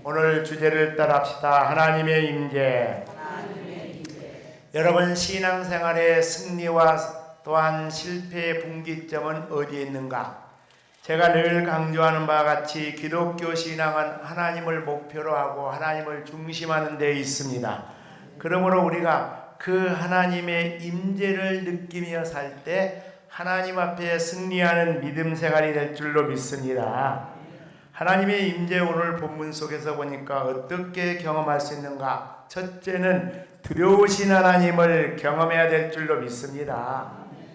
오늘 주제를 따라합시다. 하나님의 임재. 여러분, 신앙생활의 승리와 또한 실패의 분기점은 어디에 있는가? 제가 늘 강조하는 바와 같이 기독교 신앙은 하나님을 목표로 하고 하나님을 중심하는 데 있습니다. 그러므로 우리가 그 하나님의 임재를 느끼며 살 때 하나님 앞에 승리하는 믿음 생활이 될 줄로 믿습니다. 하나님의 임재, 오늘 본문 속에서 보니까 어떻게 경험할 수 있는가? 첫째는 두려우신 하나님을 경험해야 될 줄로 믿습니다.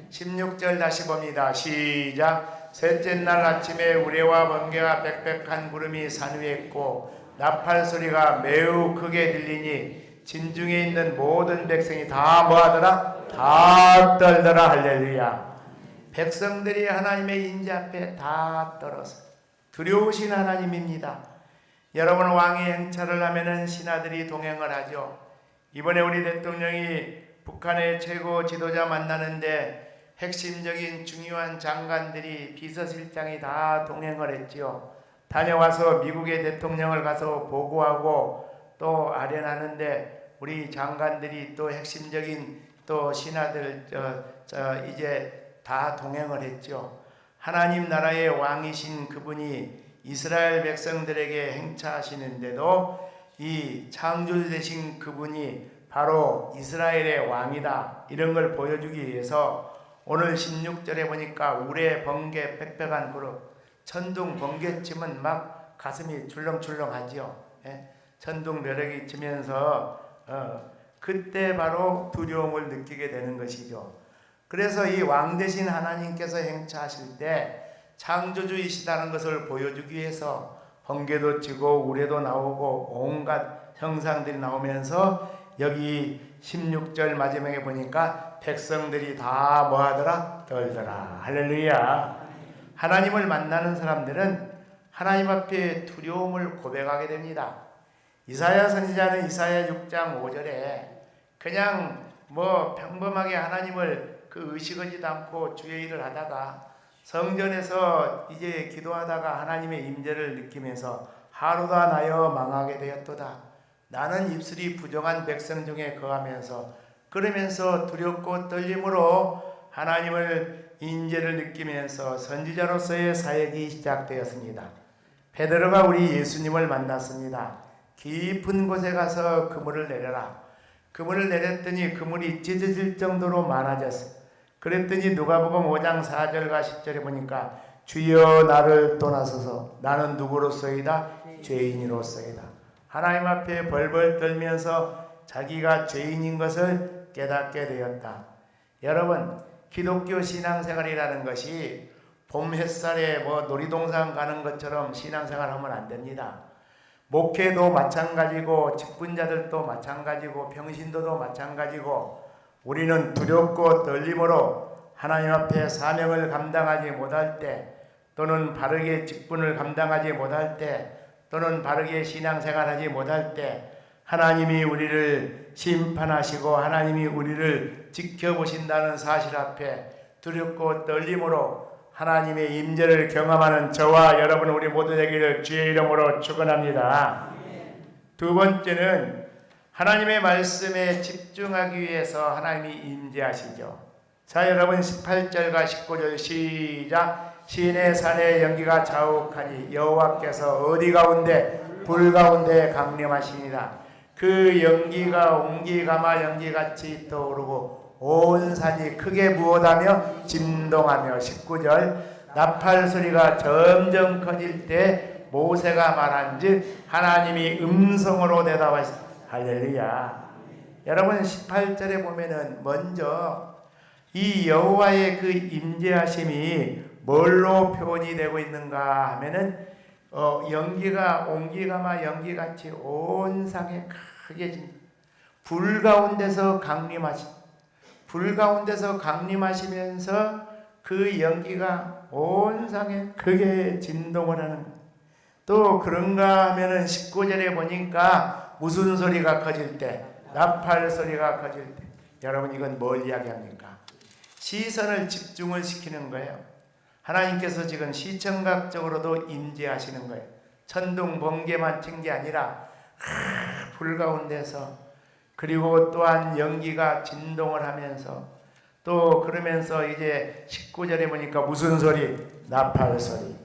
16절 다시 봅니다. 시작. 셋째 날 아침에 우레와 번개가 빽빽한 구름이 산 위에 있고 나팔 소리가 매우 크게 들리니 진중에 있는 모든 백성이 다 뭐하더라? 다 떨더라. 할렐루야. 백성들이 하나님의 임재 앞에 다 떨어서 두려우신 하나님입니다. 여러분, 왕이 행차를 하면은 신하들이 동행을 하죠. 이번에 우리 대통령이 북한의 최고 지도자 만나는데 핵심적인 중요한 장관들이 비서실장이 다 동행을 했지요. 다녀와서 미국의 대통령을 가서 보고하고 또 아련하는데 우리 장관들이 또 핵심적인 또 신하들 이제 다 동행을 했죠. 하나님 나라의 왕이신 그분이 이스라엘 백성들에게 행차하시는데도 이 창조주 되신 그분이 바로 이스라엘의 왕이다, 이런 걸 보여주기 위해서 오늘 16절에 보니까 우레 번개 빽빽한 구름, 천둥 번개 치면 막 가슴이 출렁출렁하지요. 천둥 벼락이 치면서 그때 바로 두려움을 느끼게 되는 것이죠. 그래서 이 왕 되신 하나님께서 행차하실 때 창조주이시다는 것을 보여주기 위해서 번개도 치고 우레도 나오고 온갖 형상들이 나오면서 여기 16절 마지막에 보니까 백성들이 다 뭐하더라? 떨더라. 할렐루야. 하나님을 만나는 사람들은 하나님 앞에 두려움을 고백하게 됩니다. 이사야 선지자는 이사야 6장 5절에 그냥 평범하게 하나님을 의식하지도 않고 주의 일을 하다가 성전에서 이제 기도하다가 하나님의 임재를 느끼면서 하루가 나여 망하게 되었도다. 나는 입술이 부정한 백성 중에 거하면서 그러면서 두렵고 떨림으로 하나님을 임재를 느끼면서 선지자로서의 사역이 시작되었습니다. 베드로가 우리 예수님을 만났습니다. 깊은 곳에 가서 그물을 내려라. 그물을 내렸더니 그물이 찢어질 정도로 많아졌어요. 그랬더니 누가복음 5장 4절과 10절에 보니까 주여 나를 떠나소서 나는 누구로서이다? 죄인이로서이다. 하나님 앞에 벌벌 떨면서 자기가 죄인인 것을 깨닫게 되었다. 여러분, 기독교 신앙생활이라는 것이 봄 햇살에 놀이동산 가는 것처럼 신앙생활하면 안 됩니다. 목회도 마찬가지고 직분자들도 마찬가지고 평신도도 마찬가지고 우리는 두렵고 떨림으로 하나님 앞에 사명을 감당하지 못할 때 또는 바르게 직분을 감당하지 못할 때 또는 바르게 신앙생활하지 못할 때 하나님이 우리를 심판하시고 하나님이 우리를 지켜보신다는 사실 앞에 두렵고 떨림으로 하나님의 임재를 경험하는 저와 여러분 우리 모두 되기를 주의 이름으로 축원합니다. 두 번째는 하나님의 말씀에 집중하기 위해서 하나님이 임재하시죠. 자, 여러분 18절과 19절 시작. 시내 산에 연기가 자욱하니 여호와께서 어디 가운데 불 가운데 강림하시니라. 그 연기가 옹기가마 연기같이 떠오르고 온 산이 크게 부어다며 진동하며 19절 나팔 소리가 점점 커질 때 모세가 말한즉 하나님이 음성으로 대답하시다. 할렐루야. 여러분 18절에 보면은 먼저 이 여호와의 그 임재하심이 뭘로 표현이 되고 있는가 하면은 연기가 옹기가마 연기같이 온 상에 크게 진 불 가운데서 강림하시면서 그 연기가 온 상에 크게 진동을 하는 것. 또 그런가 하면은 19절에 보니까 무슨 소리가 커질 때? 나팔 소리가 커질 때. 여러분, 이건 뭘 이야기합니까? 시선을 집중을 시키는 거예요. 하나님께서 지금 시청각적으로도 임재하시는 거예요. 천둥 번개만 친 게 아니라 불 가운데서, 그리고 또한 연기가 진동을 하면서, 또 그러면서 이제 19절에 보니까 무슨 소리? 나팔 소리.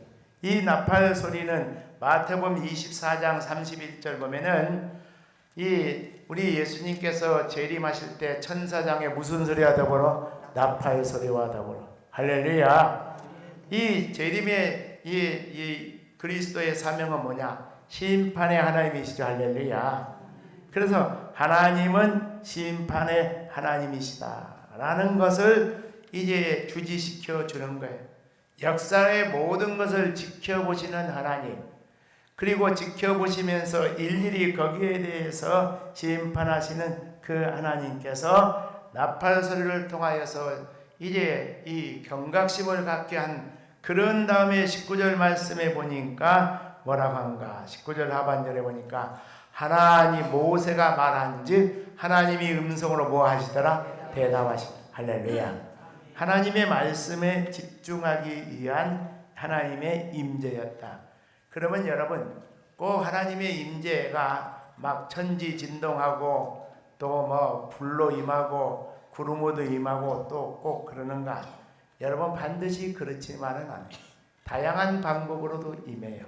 이 나팔 소리는 마태복음 24장 31절 보면은 우리 예수님께서 재림하실 때 천사장에 무슨 소리와 더불어? 나팔 소리와 더불어. 할렐루야. 이 재림의 이 그리스도의 사명은 뭐냐? 심판의 하나님이시죠. 할렐루야. 그래서 하나님은 심판의 하나님이시다라는 것을 이제 주지시켜 주는 거예요. 역사의 모든 것을 지켜보시는 하나님, 그리고 지켜보시면서 일일이 거기에 대해서 심판하시는 그 하나님께서 나팔 소리를 통하여서 이제 이 경각심을 갖게 한, 그런 다음에 19절 말씀에 보니까 뭐라고 한가? 19절 하반절에 보니까 하나님, 모세가 말한즉 하나님이 음성으로 뭐 하시더라? 대답하시더라. 할렐루야. 하나님의 말씀에 집중하기 위한 하나님의 임재였다. 그러면 여러분, 꼭 하나님의 임재가 막 천지 진동하고 또 뭐 불로 임하고 구름으로 임하고 또 꼭 그러는가? 여러분, 반드시 그렇지만은 않아요. 다양한 방법으로도 임해요.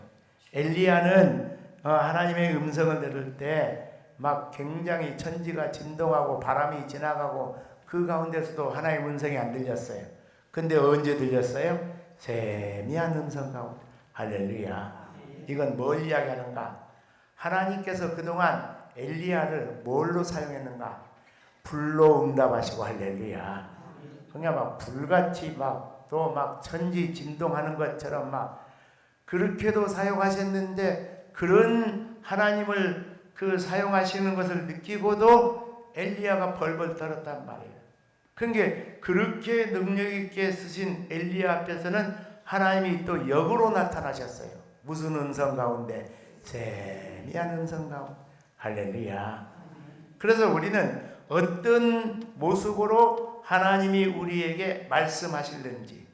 엘리야는 하나님의 음성을 들을 때 막 굉장히 천지가 진동하고 바람이 지나가고 그 가운데서도 하나님의 음성이 안 들렸어요. 근데 언제 들렸어요? 세미한 음성 가운데. 할렐루야. 이건 뭘 이야기하는가? 하나님께서 그동안 엘리야를 뭘로 사용했는가? 불로 응답하시고. 할렐루야. 그냥 막 불같이 막 또 막 천지 진동하는 것처럼 막 그렇게도 사용하셨는데, 그런 하나님을 그 사용하시는 것을 느끼고도 엘리야가 벌벌 떨었단 말이에요. 그러니까 그렇게 능력 있게 쓰신 엘리야 앞에서는 하나님이 또 역으로 나타나셨어요. 무슨 음성 가운데? 세미한 음성 가운데. 할렐루야. 그래서 우리는 어떤 모습으로 하나님이 우리에게 말씀하실는지,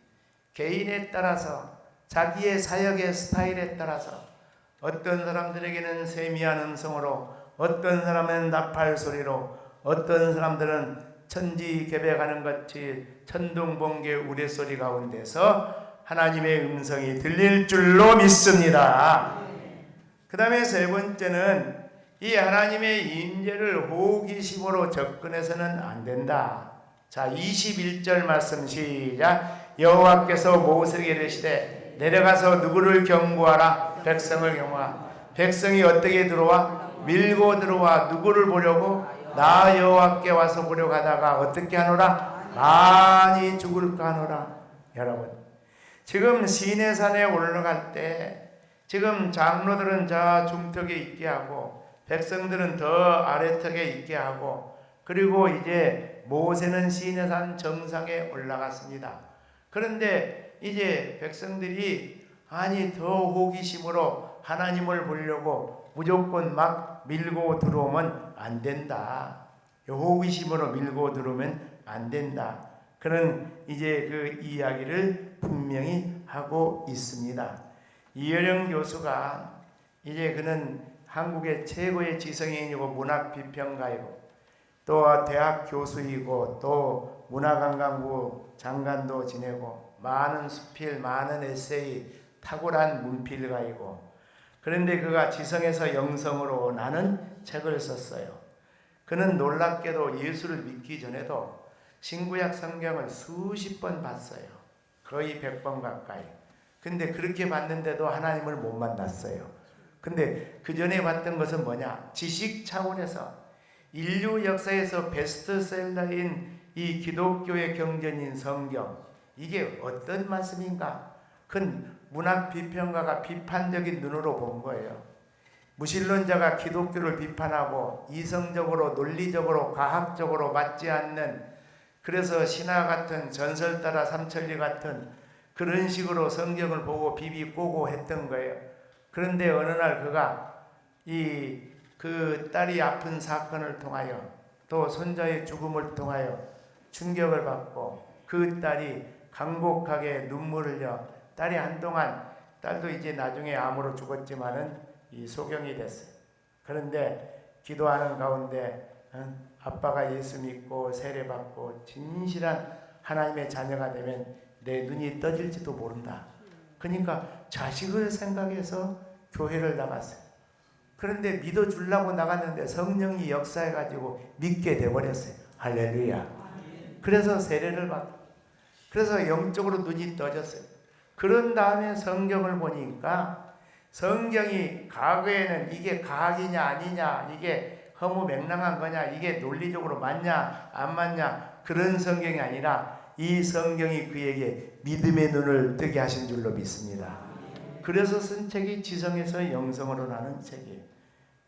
개인에 따라서, 자기의 사역의 스타일에 따라서, 어떤 사람들에게는 세미한 음성으로, 어떤 사람은 나팔 소리로, 어떤 사람들은 천지 개벽하는 같이 천둥 번개 우레소리 가운데서 하나님의 음성이 들릴 줄로 믿습니다. 그 다음에 세 번째는 이 하나님의 임재를 호기심으로 접근해서는 안 된다. 자, 21절 말씀 시작. 여호와께서 모세에게 이르시되 내려가서 누구를 경고하라? 백성을 경고하라. 백성이 어떻게 들어와? 밀고 들어와. 누구를 보려고? 나 여호와께 와서 보려고 하다가 어떻게 하노라? 많이 죽을까 하노라. 여러분, 지금 시내산에 올라갈 때 지금 장로들은 저 중턱에 있게 하고 백성들은 더 아래턱에 있게 하고, 그리고 이제 모세는 시내산 정상에 올라갔습니다. 그런데 이제 백성들이 아니 더 호기심으로 하나님을 보려고 무조건 막 밀고 들어오면 안 된다. 호기심으로 밀고 들어오면 안 된다. 그런 이제 그 이야기를 분명히 하고 있습니다. 이혜령 교수가 이제 그는 한국의 최고의 지성인이고 문학 비평가이고 또 대학 교수이고 또 문화관광부 장관도 지내고 많은 수필, 많은 에세이, 탁월한 문필가이고, 그런데 그가 지성에서 영성으로 라는 책을 썼어요. 그는 놀랍게도 예수를 믿기 전에도 신구약 성경을 수십 번 봤어요. 거의 100번 가까이. 근데 그렇게 봤는데도 하나님을 못 만났어요. 근데 그 전에 봤던 것은 뭐냐? 지식 차원에서 인류 역사에서 베스트셀러인 이 기독교의 경전인 성경, 이게 어떤 말씀인가? 큰 문학 비평가가 비판적인 눈으로 본 거예요. 무신론자가 기독교를 비판하고 이성적으로, 논리적으로, 과학적으로 맞지 않는, 그래서 신화 같은, 전설 따라 삼천리 같은 그런 식으로 성경을 보고 비비꼬고 했던 거예요. 그런데 어느 날 그가 그 딸이 아픈 사건을 통하여 또 손자의 죽음을 통하여 충격을 받고 그 딸이 간곡하게 눈물을 흘려, 딸이 한동안 딸도 이제 나중에 암으로 죽었지만은 이 소경이 됐어요. 그런데 기도하는 가운데 아빠가 예수 믿고 세례 받고 진실한 하나님의 자녀가 되면 내 눈이 떠질지도 모른다. 그러니까 자식을 생각해서 교회를 나갔어요. 그런데 믿어주려고 나갔는데 성령이 역사해가지고 믿게 돼버렸어요. 할렐루야. 그래서 세례를 받고, 그래서 영적으로 눈이 떠졌어요. 그런 다음에 성경을 보니까 성경이 과거에는 이게 과학이냐 아니냐, 이게 허무맹랑한 거냐, 이게 논리적으로 맞냐 안 맞냐, 그런 성경이 아니라 이 성경이 그에게 믿음의 눈을 뜨게 하신 줄로 믿습니다. 그래서 쓴 책이 지성에서 영성으로 나는 책이에요.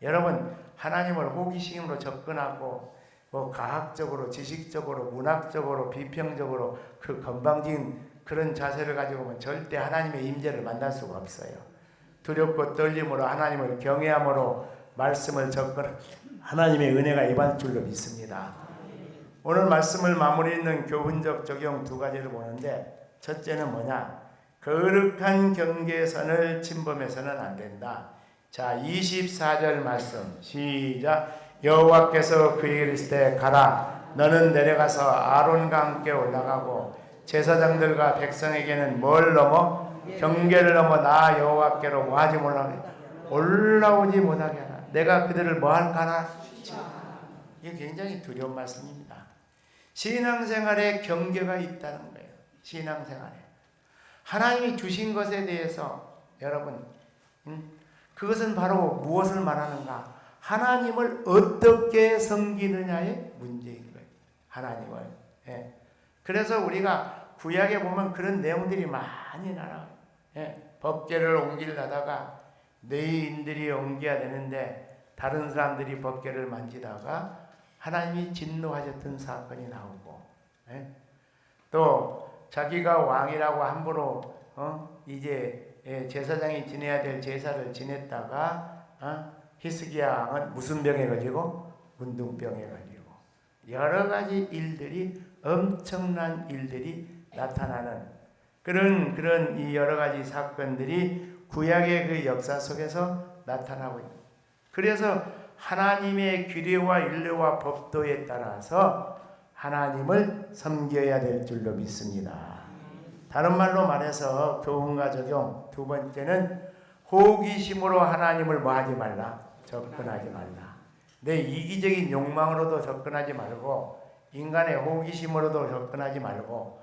여러분, 하나님을 호기심으로 접근하고 뭐 과학적으로, 지식적으로, 문학적으로, 비평적으로 그 건방진 그런 자세를 가지고 보면 절대 하나님의 임재를 만날 수가 없어요. 두렵고 떨림으로 하나님을 경외함으로 말씀을 접근, 하나님의 은혜가 임할 줄로 믿습니다. 오늘 말씀을 마무리 있는 교훈적 적용 두 가지를 보는데, 첫째는 뭐냐? 거룩한 경계선을 침범해서는 안 된다. 자, 24절 말씀 시작. 여호와께서 그에게 이르시되 가라, 너는 내려가서 아론과 함께 올라가고 제사장들과 백성에게는 뭘 넘어? 경계를 넘어 나 여호와께로 뭐하지 못하게, 올라오지 못하게 하라. 내가 그들을 뭐할까나? 이게 굉장히 두려운 말씀입니다. 신앙생활에 경계가 있다는 거예요. 신앙생활에 하나님이 주신 것에 대해서 여러분, 그것은 바로 무엇을 말하는가? 하나님을 어떻게 섬기느냐의 문제인 거예요. 하나님을. 예. 그래서 우리가 구약에 보면 그런 내용들이 많이 나와요. 예. 법궤를 옮기려다가 레위인들이 옮겨야 되는데 다른 사람들이 법궤를 만지다가 하나님이 진노하셨던 사건이 나오고, 예. 또 자기가 왕이라고 함부로 이제 제사장이 지내야 될 제사를 지냈다가 히스기야 왕은 무슨 병에 걸리고? 문둥병에 걸리고, 여러 가지 일들이, 엄청난 일들이 나타나는 그런 이 여러 가지 사건들이 구약의 그 역사 속에서 나타나고 있습니다. 그래서 하나님의 규례와 율례와 법도에 따라서 하나님을 섬겨야 될 줄로 믿습니다. 다른 말로 말해서 교훈과 적용 두 번째는 호기심으로 하나님을 뭐하지 말라? 접근하지 말라. 내 이기적인 욕망으로도 접근하지 말고, 인간의 호기심으로도 접근하지 말고,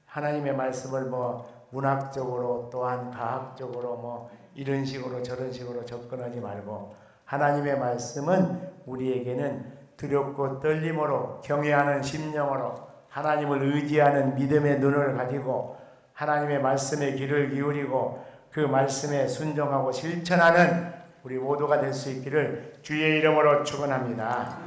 하나님의 말씀을 뭐 문학적으로 또한 과학적으로 뭐 이런 식으로 저런 식으로 접근하지 말고, 하나님의 말씀은 우리에게는 두렵고 떨림으로 경외하는 심령으로 하나님을 의지하는 믿음의 눈을 가지고 하나님의 말씀에 귀를 기울이고 그 말씀에 순종하고 실천하는 우리 모두가 될 수 있기를 주의 이름으로 축원합니다.